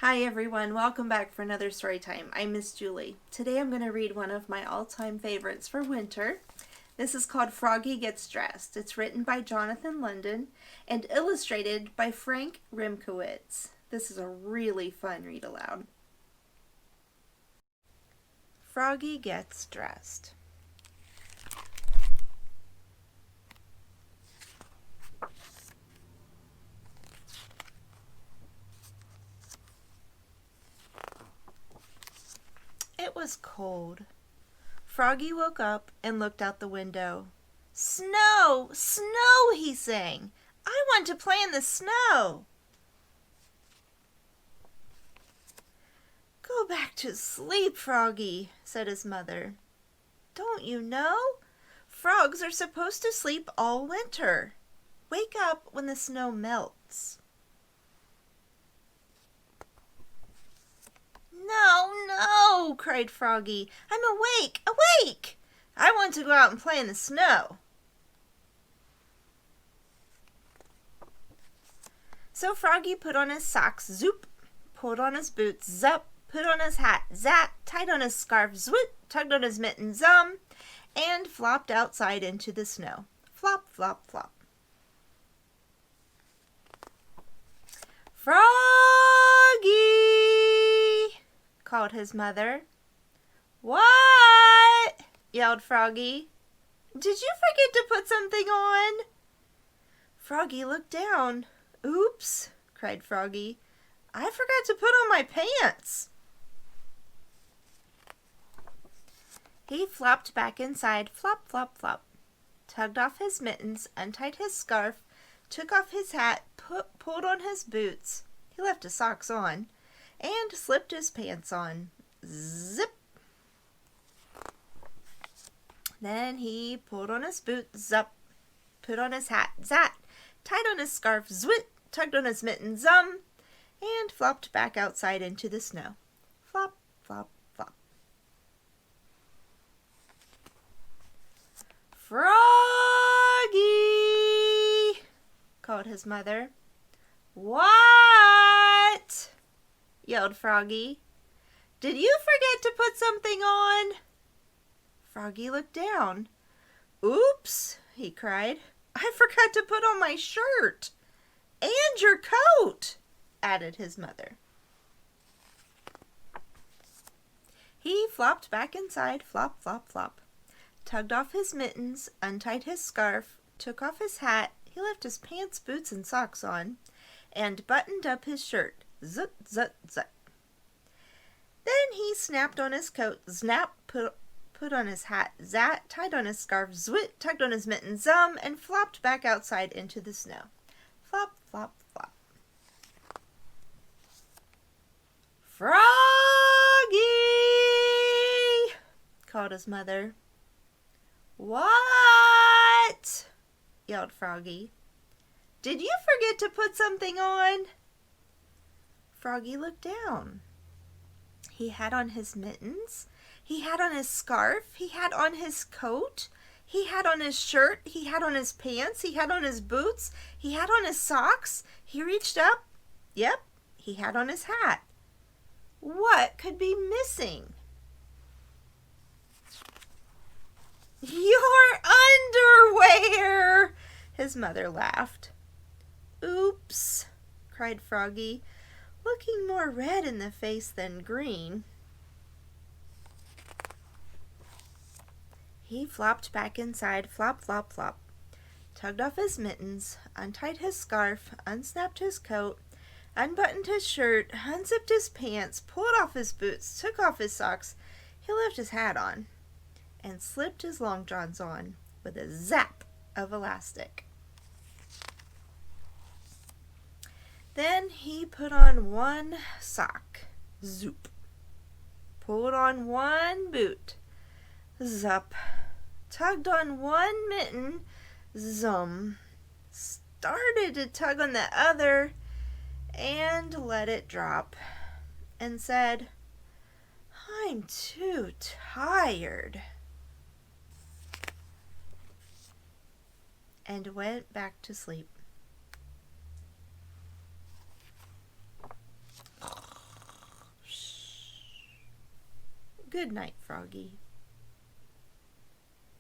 Hi everyone, welcome back for another story time. I'm Miss Julie. Today I'm going to read one of my all-time favorites for winter. This is called Froggy Gets Dressed. It's written by Jonathan London and illustrated by Frank Remkiewicz. This is a really fun read aloud. Froggy Gets Dressed. It was cold. Froggy woke up and looked out the window. "Snow! Snow!" he sang. "I want to play in the snow." "Go back to sleep, Froggy," said his mother. "Don't you know? Frogs are supposed to sleep all winter. Wake up when the snow melts." "No, no!" cried Froggy. "I'm awake, awake! I want to go out and play in the snow." So Froggy put on his socks, zoop, pulled on his boots, zup, put on his hat, zat, tied on his scarf, zwoot, tugged on his mittens, and flopped outside into the snow. Flop, flop, flop. "Froggy!" called his mother. "What?" yelled Froggy. "Did you forget to put something on?" Froggy looked down. "Oops," cried Froggy. "I forgot to put on my pants." He flopped back inside, flop, flop, flop, tugged off his mittens, untied his scarf, took off his hat, pulled on his boots. He left his socks on, and slipped his pants on. Zip! Then he pulled on his boots, zup, put on his hat, zat, tied on his scarf, zwit, tugged on his mittens, and flopped back outside into the snow. Flop, flop, flop. "Froggy!" called his mother. "What?" yelled Froggy. "Did you forget to put something on?" Froggy looked down. "Oops," he cried. "I forgot to put on my shirt." "And your coat," added his mother. He flopped back inside, flop, flop, flop, tugged off his mittens, untied his scarf, took off his hat, he left his pants, boots, and socks on, and buttoned up his shirt. Zut, zut, zut. Then he snapped on his coat, snap, put on his hat, zat, tied on his scarf, zwit, tugged on his mittens, and flopped back outside into the snow. Flop, flop, flop. "Froggy!" called his mother. "What?" yelled Froggy. "Did you forget to put something on?" Froggy looked down. He had on his mittens, he had on his scarf, he had on his coat, he had on his shirt, he had on his pants, he had on his boots, he had on his socks. He reached up. Yep, he had on his hat. What could be missing? "Your underwear!" his mother laughed. "Oops," cried Froggy, looking more red in the face than green. He flopped back inside, flop, flop, flop, tugged off his mittens, untied his scarf, unsnapped his coat, unbuttoned his shirt, unzipped his pants, pulled off his boots, took off his socks, he left his hat on, and slipped his long johns on with a zap of elastic. Then he put on one sock, zoop, pulled on one boot, zup, tugged on one mitten, zum, started to tug on the other, and let it drop, and said, "I'm too tired," and went back to sleep. Good night, Froggy.